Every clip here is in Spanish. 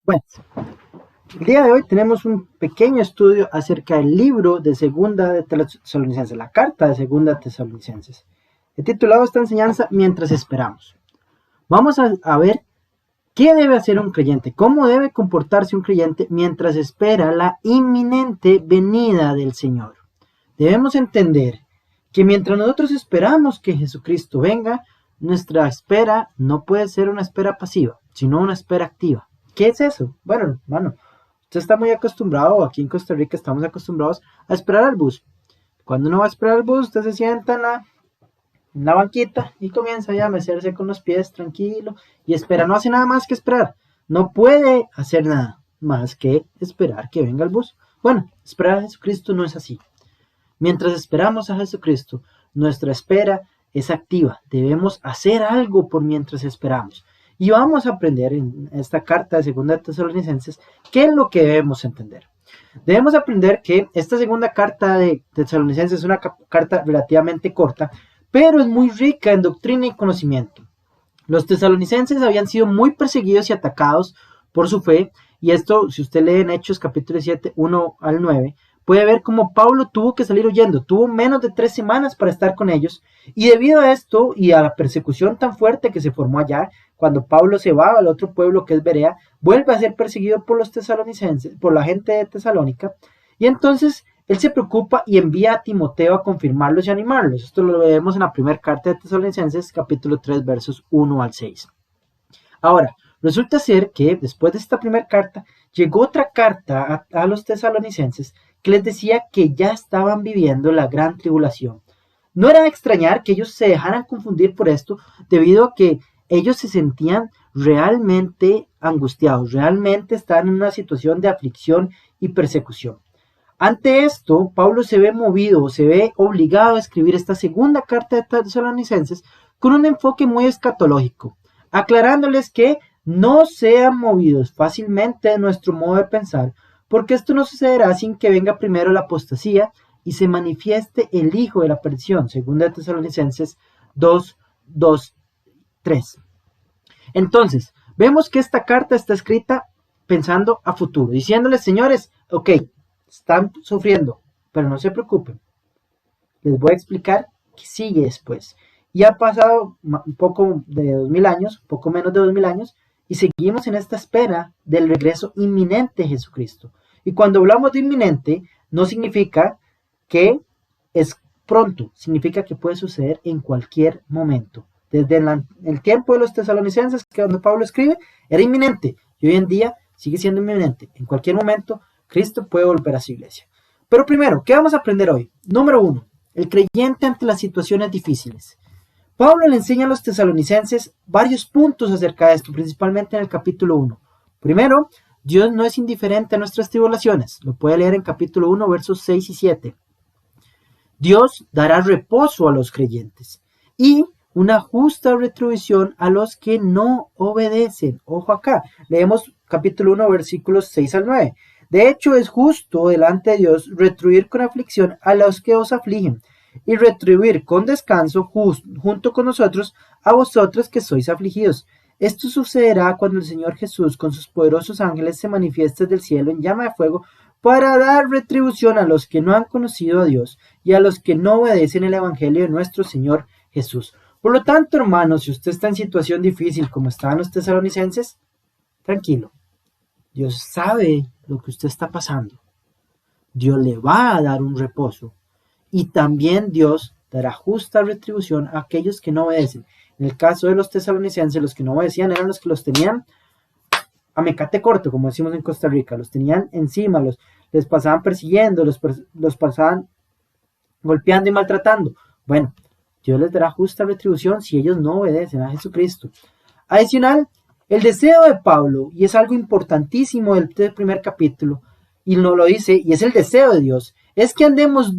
Bueno, el día de hoy tenemos un pequeño estudio acerca del libro de Segunda de Tesalonicenses, la carta de Segunda de Tesalonicenses. He titulado esta enseñanza Mientras esperamos. Vamos a ver qué debe hacer un creyente, cómo debe comportarse un creyente mientras espera la inminente venida del Señor. Debemos entender que mientras nosotros esperamos que Jesucristo venga, nuestra espera no puede ser una espera pasiva, sino una espera activa. ¿Qué es eso? Bueno, hermano, usted está muy acostumbrado, aquí en Costa Rica estamos acostumbrados a esperar al bus. Cuando uno va a esperar al bus, usted se sienta en la banquita y comienza ya a mecerse con los pies tranquilo y espera, no hace nada más que esperar. No puede hacer nada más que esperar que venga el bus. Bueno, esperar a Jesucristo no es así. Mientras esperamos a Jesucristo, nuestra espera es activa. Debemos hacer algo por mientras esperamos. Y vamos a aprender en esta carta de Segunda de Tesalonicenses qué es lo que debemos entender. Debemos aprender que esta segunda carta de Tesalonicenses es una carta relativamente corta, pero es muy rica en doctrina y conocimiento. Los tesalonicenses habían sido muy perseguidos y atacados por su fe, y esto, si usted lee en Hechos capítulo 7, 1 al 9, puede ver cómo Pablo tuvo que salir huyendo, tuvo menos de 3 semanas para estar con ellos, y debido a esto y a la persecución tan fuerte que se formó allá, cuando Pablo se va al otro pueblo que es Berea, vuelve a ser perseguido por los tesalonicenses, por la gente de Tesalónica, y entonces él se preocupa y envía a Timoteo a confirmarlos y animarlos. Esto lo vemos en la primera carta de Tesalonicenses, capítulo 3, versos 1 al 6. Ahora, resulta ser que después de esta primera carta, llegó otra carta a los tesalonicenses que les decía que ya estaban viviendo la gran tribulación. No era de extrañar que ellos se dejaran confundir por esto, debido a que ellos se sentían realmente angustiados, realmente estaban en una situación de aflicción y persecución. Ante esto, Pablo se ve movido, se ve obligado a escribir esta segunda carta de Tesalonicenses con un enfoque muy escatológico, aclarándoles que no sean movidos fácilmente de nuestro modo de pensar, porque esto no sucederá sin que venga primero la apostasía y se manifieste el hijo de la perdición, segunda de Tesalonicenses 2, 2, 3. Entonces, vemos que esta carta está escrita pensando a futuro, diciéndoles, señores, ok, están sufriendo, pero no se preocupen. Les voy a explicar qué sigue después. Y ha pasado un poco de 2000 años, un poco menos de 2000 años, y seguimos en esta espera del regreso inminente de Jesucristo. Y cuando hablamos de inminente, no significa que es pronto, significa que puede suceder en cualquier momento. Desde el tiempo de los tesalonicenses, que donde Pablo escribe, era inminente, y hoy en día sigue siendo inminente. En cualquier momento, Cristo puede volver a su iglesia. Pero primero, ¿qué vamos a aprender hoy? Número 1, el creyente ante las situaciones difíciles. Pablo le enseña a los tesalonicenses varios puntos acerca de esto, principalmente en el capítulo 1. Primero, Dios no es indiferente a nuestras tribulaciones. Lo puede leer en capítulo 1, versos 6 y 7. Dios dará reposo a los creyentes y una justa retribución a los que no obedecen. Ojo acá, leemos capítulo 1, versículos 6 al 9. De hecho, es justo delante de Dios retribuir con aflicción a los que os afligen y retribuir con descanso junto con nosotros a vosotros que sois afligidos. Esto sucederá cuando el Señor Jesús con sus poderosos ángeles se manifieste del cielo en llama de fuego para dar retribución a los que no han conocido a Dios y a los que no obedecen el Evangelio de nuestro Señor Jesús. Por lo tanto, hermanos, si usted está en situación difícil como estaban los tesalonicenses, tranquilo. Dios sabe lo que usted está pasando. Dios le va a dar un reposo. Y también Dios dará justa retribución a aquellos que no obedecen. En el caso de los tesalonicenses, los que no obedecían eran los que los tenían a mecate corto, como decimos en Costa Rica. Los tenían encima, les pasaban persiguiendo, los pasaban golpeando y maltratando. Bueno, Dios les dará justa retribución si ellos no obedecen a Jesucristo. Adicional, el deseo de Pablo, y es algo importantísimo del primer capítulo, y nos lo dice, y es el deseo de Dios, es que andemos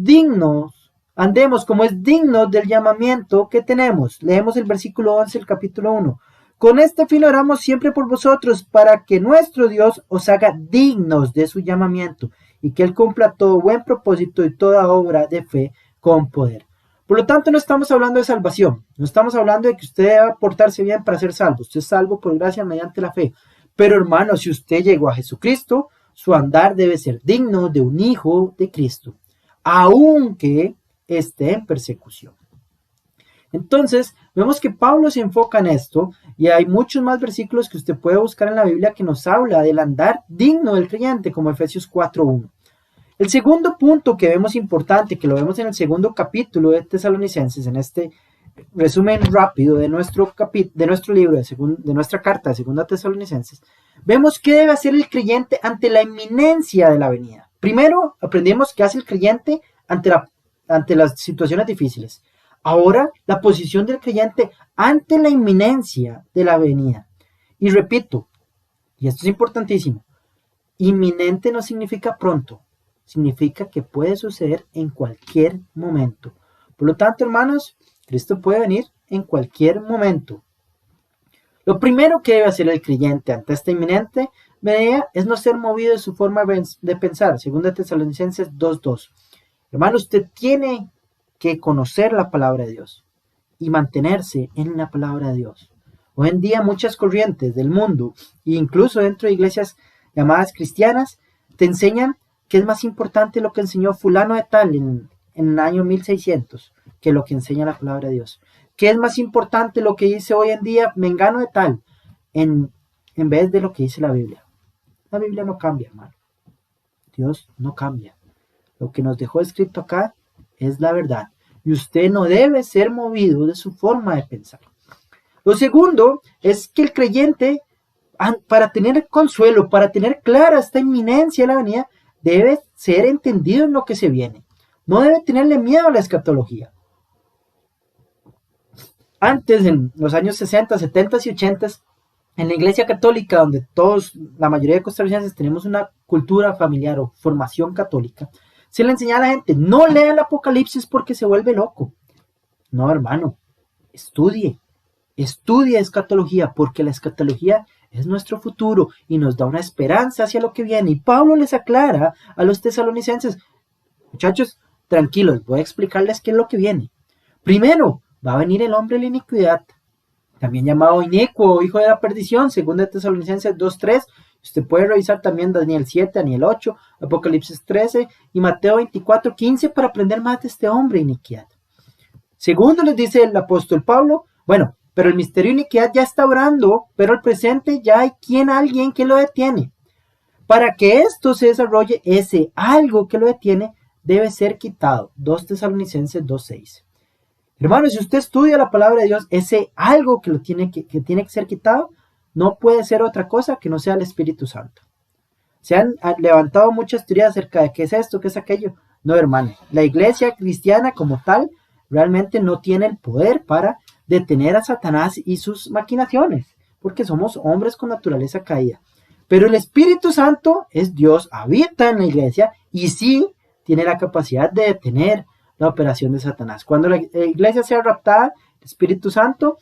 como es digno del llamamiento que tenemos. Leemos el versículo 11 del capítulo 1. Con este fin oramos siempre por vosotros, para que nuestro Dios os haga dignos de su llamamiento, y que Él cumpla todo buen propósito y toda obra de fe con poder. Por lo tanto, no estamos hablando de salvación, no estamos hablando de que usted deba portarse bien para ser salvo. Usted es salvo por gracia mediante la fe. Pero hermano, si usted llegó a Jesucristo, su andar debe ser digno de un hijo de Cristo, aunque esté en persecución. Entonces, vemos que Pablo se enfoca en esto y hay muchos más versículos que usted puede buscar en la Biblia que nos habla del andar digno del creyente, como Efesios 4:1. El segundo punto que vemos importante, que lo vemos en el segundo capítulo de Tesalonicenses, en este resumen rápido de nuestro libro, de nuestra carta de segunda Tesalonicenses, vemos qué debe hacer el creyente ante la inminencia de la venida. Primero, aprendemos qué hace el creyente ante las situaciones difíciles. Ahora, la posición del creyente ante la inminencia de la venida. Y repito, y esto es importantísimo, inminente no significa pronto, significa que puede suceder en cualquier momento. Por lo tanto, hermanos, Cristo puede venir en cualquier momento. Lo primero que debe hacer el creyente ante esta inminente venida es no ser movido de su forma de pensar. Segunda Tesalonicenses 2:2. Hermano, usted tiene que conocer la palabra de Dios y mantenerse en la palabra de Dios. Hoy en día muchas corrientes del mundo, incluso dentro de iglesias llamadas cristianas, te enseñan que es más importante lo que enseñó fulano de tal en el año 1600 que lo que enseña la palabra de Dios. Que es más importante lo que dice hoy en día mengano de tal en vez de lo que dice la Biblia. La Biblia no cambia, hermano. Dios no cambia. Lo que nos dejó escrito acá es la verdad. Y usted no debe ser movido de su forma de pensar. Lo segundo es que el creyente, para tener consuelo, para tener clara esta inminencia de la venida, debe ser entendido en lo que se viene. No debe tenerle miedo a la escatología. Antes, en los años 60, 70 y 80, en la iglesia católica, donde la mayoría de costarricenses tenemos una cultura familiar o formación católica, se le enseñaba a la gente, no lea el Apocalipsis porque se vuelve loco. No, hermano, estudie escatología, porque la escatología es nuestro futuro y nos da una esperanza hacia lo que viene. Y Pablo les aclara a los tesalonicenses, muchachos, tranquilos, voy a explicarles qué es lo que viene. Primero, va a venir el hombre de la iniquidad, también llamado inicuo o hijo de la perdición, según Tesalonicenses 2:3. Usted puede revisar también Daniel 7, Daniel 8, Apocalipsis 13 y Mateo 24:15 para aprender más de este hombre de iniquidad. Segundo, les dice el apóstol Pablo, bueno, pero el misterio de iniquidad ya está obrando, pero al presente ya hay alguien que lo detiene. Para que esto se desarrolle, ese algo que lo detiene debe ser quitado. 2 Tesalonicenses 2:6. Hermano, si usted estudia la palabra de Dios, ese algo que tiene que ser quitado, no puede ser otra cosa que no sea el Espíritu Santo. Se han levantado muchas teorías acerca de qué es esto, qué es aquello. No, hermano, la iglesia cristiana como tal realmente no tiene el poder para detener a Satanás y sus maquinaciones, porque somos hombres con naturaleza caída. Pero el Espíritu Santo es Dios, habita en la iglesia y sí tiene la capacidad de detener la operación de Satanás. Cuando la iglesia sea raptada, el Espíritu Santo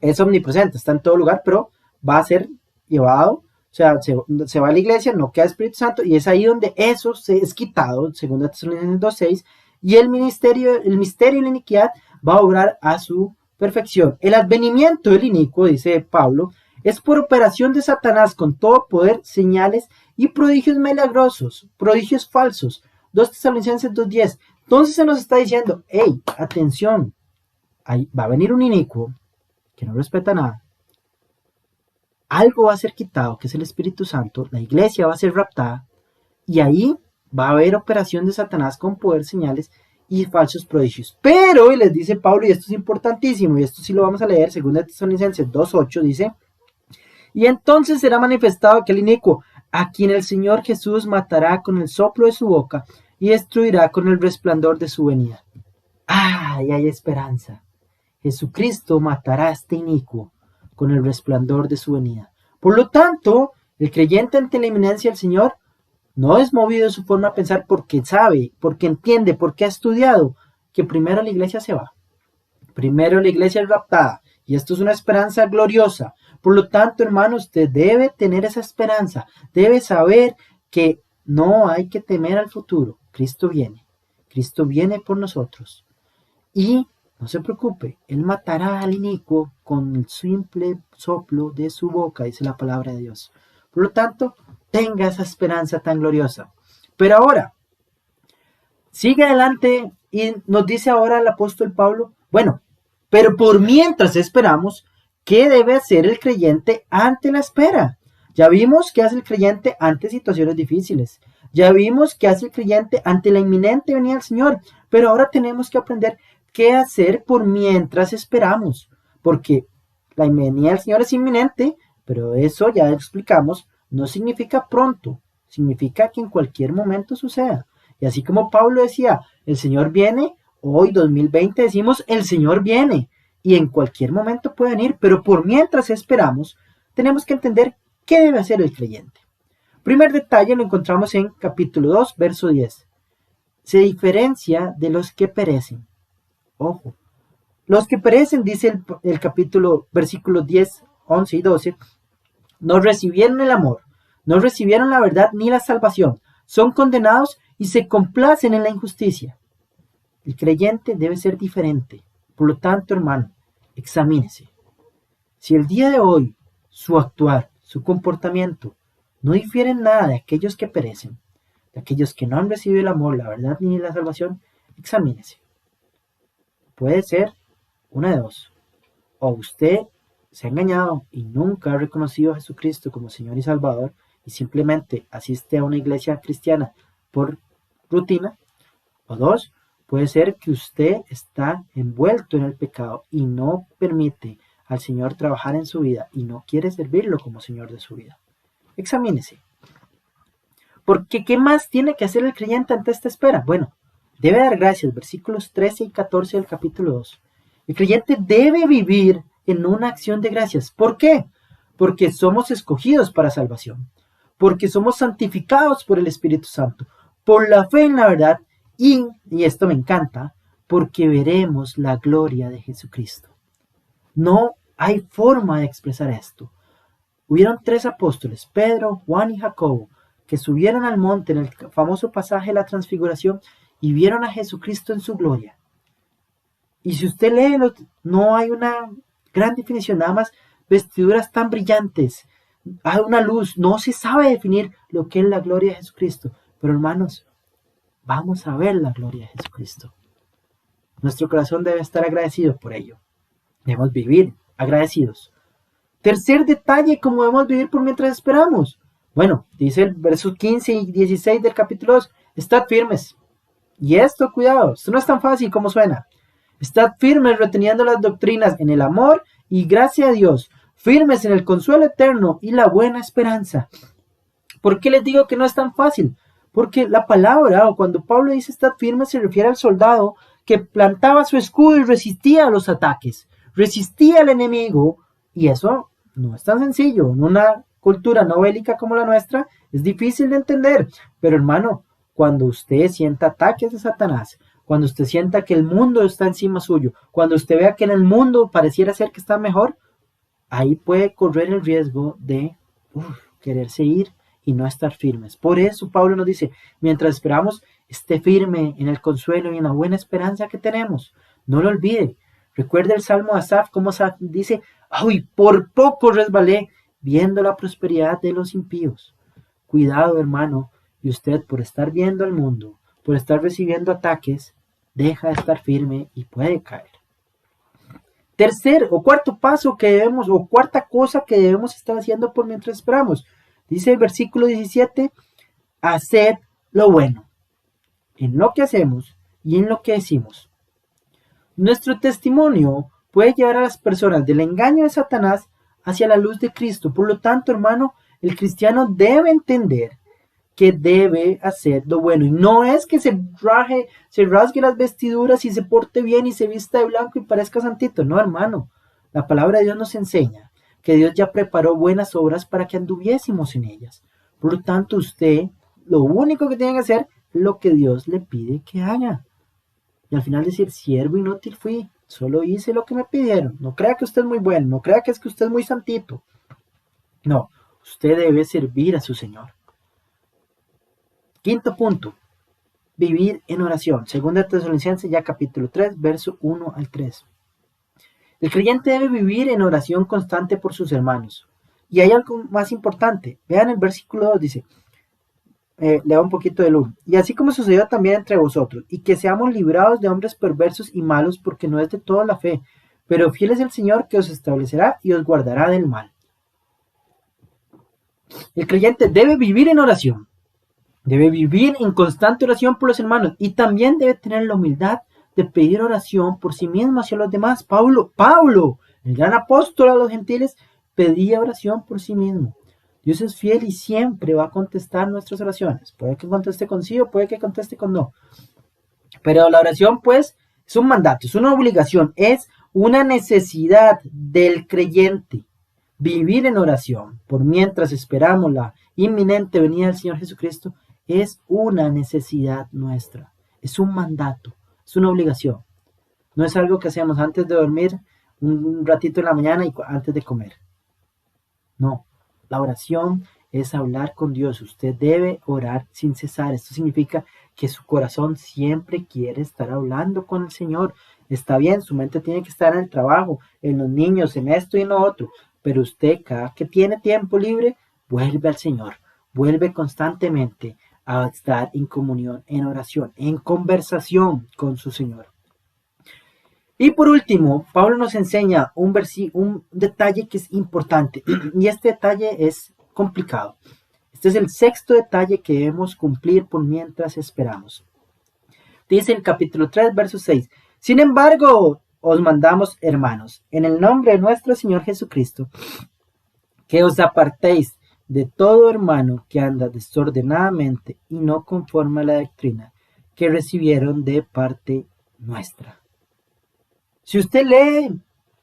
es omnipresente, está en todo lugar, pero va a ser llevado, o sea, se va a la iglesia, no queda Espíritu Santo, y es ahí donde eso se es quitado, según Tesalonicenses 2:6, y el misterio de la iniquidad va a obrar a su perfección. El advenimiento del inicuo, dice Pablo, es por operación de Satanás con todo poder, señales y prodigios milagrosos, prodigios falsos. 2 Tesalonicenses 2:10. Entonces se nos está diciendo, hey, atención, ahí va a venir un inicuo que no respeta nada. Algo va a ser quitado, que es el Espíritu Santo, la iglesia va a ser raptada, y ahí va a haber operación de Satanás con poder, señales y falsos prodigios. Pero, y les dice Pablo, y esto es importantísimo, y esto sí lo vamos a leer, según Tesalonicenses 2:8, dice, y entonces será manifestado aquel inicuo, a quien el Señor Jesús matará con el soplo de su boca, y destruirá con el resplandor de su venida. ¡Ay, hay esperanza! Jesucristo matará a este inicuo con el resplandor de su venida. Por lo tanto, el creyente ante la inminencia del Señor no es movido de su forma de pensar porque sabe, porque entiende, porque ha estudiado que primero la iglesia se va. Primero la iglesia es raptada. Y esto es una esperanza gloriosa. Por lo tanto, hermano, usted debe tener esa esperanza. Debe saber que no hay que temer al futuro. Cristo viene. Cristo viene por nosotros. Y No se preocupe, Él matará al inicuo con el simple soplo de su boca, dice la palabra de Dios. Por lo tanto, tenga esa esperanza tan gloriosa. Pero ahora, sigue adelante y nos dice ahora el apóstol Pablo, bueno, pero por mientras esperamos, ¿qué debe hacer el creyente ante la espera? Ya vimos qué hace el creyente ante situaciones difíciles. Ya vimos qué hace el creyente ante la inminente venida del Señor. Pero ahora tenemos que aprender qué hacer por mientras esperamos. Porque la venida del Señor es inminente, pero eso ya explicamos, no significa pronto, significa que en cualquier momento suceda. Y así como Pablo decía, el Señor viene, hoy 2020 decimos, el Señor viene. Y en cualquier momento puede venir, pero por mientras esperamos, tenemos que entender qué debe hacer el creyente. Primer detalle lo encontramos en capítulo 2, verso 10. Se diferencia de los que perecen. Ojo. Los que perecen, dice el capítulo, versículos 10, 11 y 12, no recibieron el amor, no recibieron la verdad ni la salvación, son condenados y se complacen en la injusticia. El creyente debe ser diferente. Por lo tanto, hermano, examínese. Si el día de hoy su actuar, su comportamiento, no difiere en nada de aquellos que perecen, de aquellos que no han recibido el amor, la verdad ni la salvación, examínese. Puede ser una de dos. O usted se ha engañado y nunca ha reconocido a Jesucristo como Señor y Salvador y simplemente asiste a una iglesia cristiana por rutina. O dos, puede ser que usted está envuelto en el pecado y no permite al Señor trabajar en su vida y no quiere servirlo como Señor de su vida. Examínese. Porque ¿qué más tiene que hacer el creyente ante esta espera? Bueno, debe dar gracias, versículos 13 y 14 del capítulo 2. El creyente debe vivir en una acción de gracias. ¿Por qué? Porque somos escogidos para salvación, porque somos santificados por el Espíritu Santo, por la fe en la verdad y esto me encanta, porque veremos la gloria de Jesucristo. No hay forma de expresar esto. Hubieron 3 apóstoles, Pedro, Juan y Jacobo, que subieron al monte en el famoso pasaje de la transfiguración y vieron a Jesucristo en su gloria. Y si usted lee, no hay una gran definición, nada más vestiduras tan brillantes, hay una luz, no se sabe definir lo que es la gloria de Jesucristo. Pero hermanos, vamos a ver la gloria de Jesucristo. Nuestro corazón debe estar agradecido por ello. Debemos vivir agradecidos. Tercer detalle, ¿cómo debemos vivir por mientras esperamos? Bueno, dice el verso 15 y 16 del capítulo 2, estad firmes. Y esto, cuidado, esto no es tan fácil como suena. Estad firmes reteniendo las doctrinas en el amor y gracia a Dios, firmes en el consuelo eterno y la buena esperanza. ¿Por qué les digo que no es tan fácil? Porque la palabra, o cuando Pablo dice estad firmes, se refiere al soldado que plantaba su escudo y resistía a los ataques, resistía al enemigo, y eso no es tan sencillo. En una cultura no bélica como la nuestra, es difícil de entender. Pero hermano, cuando usted sienta ataques de Satanás, cuando usted sienta que el mundo está encima suyo, cuando usted vea que en el mundo pareciera ser que está mejor, ahí puede correr el riesgo de quererse ir y no estar firmes. Por eso Pablo nos dice, mientras esperamos, esté firme en el consuelo y en la buena esperanza que tenemos. No lo olvide. Recuerde el Salmo de Asaf, como Asaf dice, ¡ay, por poco resbalé viendo la prosperidad de los impíos! Cuidado, hermano, y usted por estar viendo al mundo, por estar recibiendo ataques, deja de estar firme y puede caer. Tercer o cuarto paso que debemos, o cuarta cosa que debemos estar haciendo por mientras esperamos. Dice el versículo 17, haced lo bueno, en lo que hacemos y en lo que decimos. Nuestro testimonio puede llevar a las personas del engaño de Satanás hacia la luz de Cristo. Por lo tanto, hermano, el cristiano debe entender que debe hacer lo bueno. Y no es que se rasgue las vestiduras y se porte bien y se vista de blanco y parezca santito. No, hermano. La palabra de Dios nos enseña que Dios ya preparó buenas obras para que anduviésemos en ellas. Por lo tanto, usted lo único que tiene que hacer es lo que Dios le pide que haga. Y al final decir, siervo inútil fui, solo hice lo que me pidieron. No crea que usted es muy bueno, no crea que usted es muy santito. No, usted debe servir a su Señor. Quinto punto, vivir en oración. Segunda Tesalonicenses, ya capítulo 3, verso 1 al 3. El creyente debe vivir en oración constante por sus hermanos. Y hay algo más importante. Vean el versículo 2, dice, lea un poquito del 1. Y así como sucedió también entre vosotros, y que seamos librados de hombres perversos y malos, porque no es de toda la fe, pero fiel es el Señor que os establecerá y os guardará del mal. El creyente debe vivir en oración, debe vivir en constante oración por los hermanos, y también debe tener la humildad de pedir oración por sí mismo hacia los demás. Pablo, el gran apóstol a los gentiles, pedía oración por sí mismo. Dios es fiel y siempre va a contestar nuestras oraciones. Puede que conteste con sí o puede que conteste con no. Pero la oración, pues, es un mandato, es una obligación, es una necesidad del creyente. Vivir en oración por mientras esperamos la inminente venida del Señor Jesucristo es una necesidad nuestra. Es un mandato, es una obligación. No es algo que hacemos antes de dormir, un ratito en la mañana y antes de comer. No, la oración es hablar con Dios. Usted debe orar sin cesar. Esto significa que su corazón siempre quiere estar hablando con el Señor. Está bien, su mente tiene que estar en el trabajo, en los niños, en esto y en lo otro. Pero usted, cada que tiene tiempo libre, vuelve al Señor. Vuelve constantemente a estar en comunión, en oración, en conversación con su Señor. Y por último, Pablo nos enseña un detalle que es importante, y este detalle es complicado. Este es el sexto detalle que debemos cumplir por mientras esperamos. Dice el capítulo 3, verso 6, sin embargo, os mandamos, hermanos, en el nombre de nuestro Señor Jesucristo, que os apartéis de todo hermano que anda desordenadamente y no conforme a la doctrina que recibieron de parte nuestra. Si usted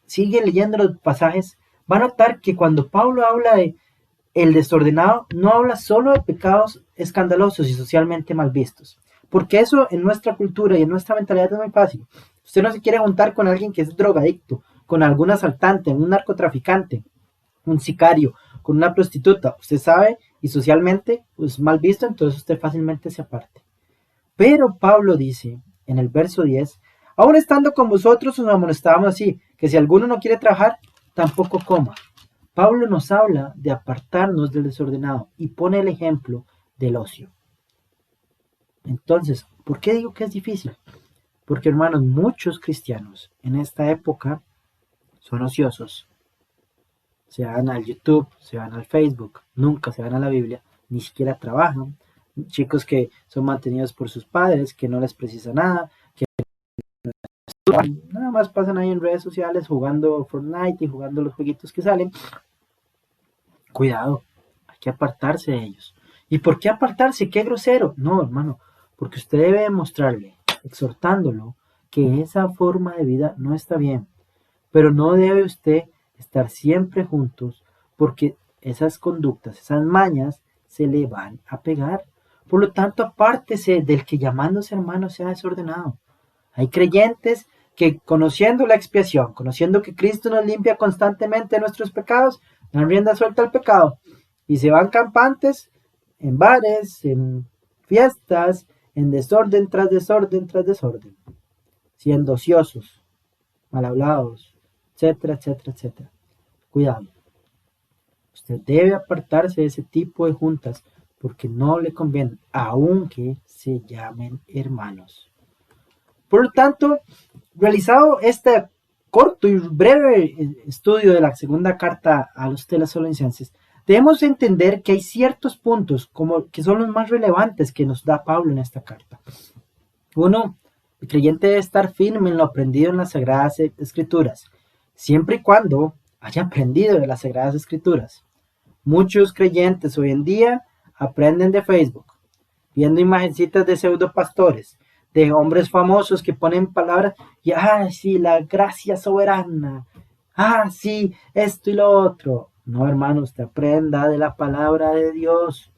sigue leyendo los pasajes, va a notar que cuando Pablo habla de el desordenado, no habla solo de pecados escandalosos y socialmente mal vistos. Porque eso en nuestra cultura y en nuestra mentalidad es muy fácil. Usted no se quiere juntar con alguien que es drogadicto, con algún asaltante, un narcotraficante, un sicario, con una prostituta. Usted sabe y socialmente es mal visto, entonces usted fácilmente se aparte. Pero Pablo dice en el verso 10, aún estando con vosotros os amonestábamos así, que si alguno no quiere trabajar, tampoco coma. Pablo nos habla de apartarnos del desordenado y pone el ejemplo del ocio. Entonces, ¿por qué digo que es difícil? Porque, hermanos, muchos cristianos en esta época son ociosos. Se van al YouTube, se van al Facebook, nunca se van a la Biblia, ni siquiera trabajan. Chicos que son mantenidos por sus padres, que no les precisa nada, que nada más pasan ahí en redes sociales jugando Fortnite y jugando los jueguitos que salen. Cuidado, hay que apartarse de ellos. ¿Y por qué apartarse? ¡Qué grosero! No, hermano, porque usted debe demostrarle, exhortándolo, que esa forma de vida no está bien. Pero no debe usted estar siempre juntos, porque esas conductas, esas mañas, se le van a pegar. Por lo tanto, apártese del que llamándose hermano sea desordenado. Hay creyentes que conociendo la expiación, conociendo que Cristo nos limpia constantemente de nuestros pecados, dan rienda suelta al pecado y se van campantes en bares, en fiestas, en desorden tras desorden tras desorden, siendo ociosos, mal hablados, etcétera, etcétera, etcétera. Cuidado. Usted debe apartarse de ese tipo de juntas porque no le conviene, aunque se llamen hermanos. Por lo tanto, realizado este corto y breve estudio de la segunda carta a los tesalonicenses, debemos entender que hay ciertos puntos que son los más relevantes que nos da Pablo en esta carta. Uno, el creyente debe estar firme en lo aprendido en las Sagradas Escrituras, siempre y cuando haya aprendido de las Sagradas Escrituras. Muchos creyentes hoy en día aprenden de Facebook, viendo imagencitas de pseudopastores, de hombres famosos que ponen palabras y sí, la gracia soberana, sí, esto y lo otro. No, hermano, usted aprenda de la palabra de Dios,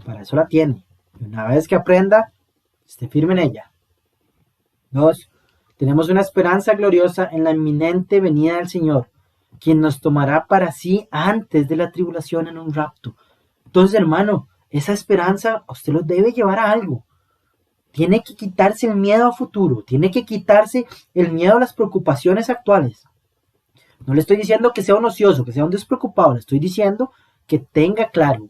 para eso la tiene. Y una vez que aprenda, esté firme en ella. 2. Tenemos una esperanza gloriosa en la inminente venida del Señor, quien nos tomará para sí antes de la tribulación en un rapto. Entonces, hermano, esa esperanza a usted lo debe llevar a algo. Tiene que quitarse el miedo a futuro, tiene que quitarse el miedo a las preocupaciones actuales. No le estoy diciendo que sea un ocioso, que sea un despreocupado, le estoy diciendo que tenga claro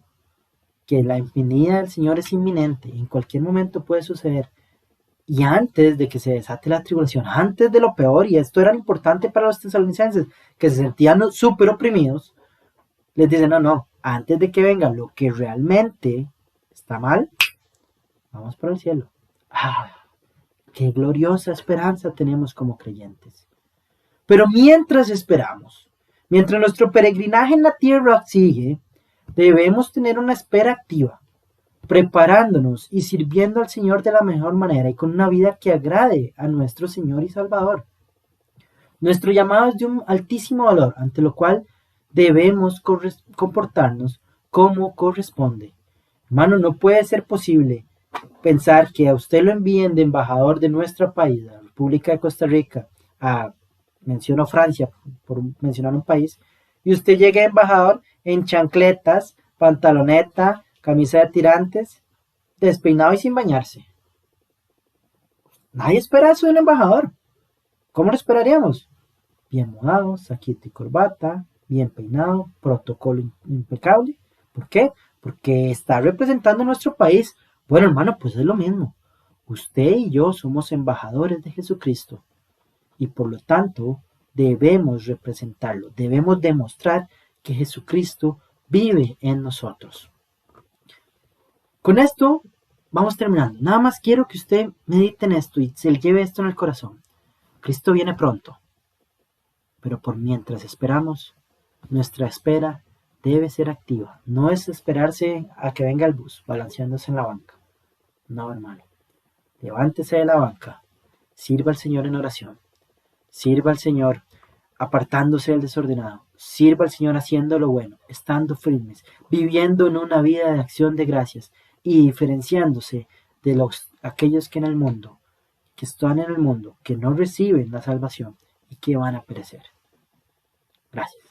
que la venida del Señor es inminente, en cualquier momento puede suceder. Y antes de que se desate la tribulación, antes de lo peor, y esto era importante para los tesalonicenses, que se sentían súper oprimidos, les dicen, no, antes de que venga lo que realmente está mal, vamos por el cielo. ¡Ah! ¡Qué gloriosa esperanza tenemos como creyentes! Pero mientras esperamos, mientras nuestro peregrinaje en la tierra sigue, debemos tener una espera activa, preparándonos y sirviendo al Señor de la mejor manera y con una vida que agrade a nuestro Señor y Salvador. Nuestro llamado es de un altísimo valor, ante lo cual debemos comportarnos como corresponde. Hermano, no puede ser posible pensar que a usted lo envíen de embajador de nuestro país, la República de Costa Rica, menciono Francia, por mencionar un país, y usted llegue embajador en chancletas, pantaloneta, camisa de tirantes, despeinado y sin bañarse. Nadie espera eso de un embajador. ¿Cómo lo esperaríamos? Bien mudado, saquito y corbata, bien peinado, protocolo impecable. ¿Por qué? Porque está representando nuestro país. Bueno, hermano, pues es lo mismo. Usted y yo somos embajadores de Jesucristo y por lo tanto debemos representarlo, debemos demostrar que Jesucristo vive en nosotros. Con esto vamos terminando. Nada más quiero que usted medite en esto y se lleve esto en el corazón. Cristo viene pronto, pero por mientras esperamos, nuestra espera debe ser activa. No es esperarse a que venga el bus balanceándose en la banca. No, hermano. Levántese de la banca. Sirva al Señor en oración. Sirva al Señor apartándose del desordenado. Sirva al Señor haciendo lo bueno, estando firmes, viviendo en una vida de acción de gracias y diferenciándose de aquellos que están en el mundo, que no reciben la salvación y que van a perecer. Gracias.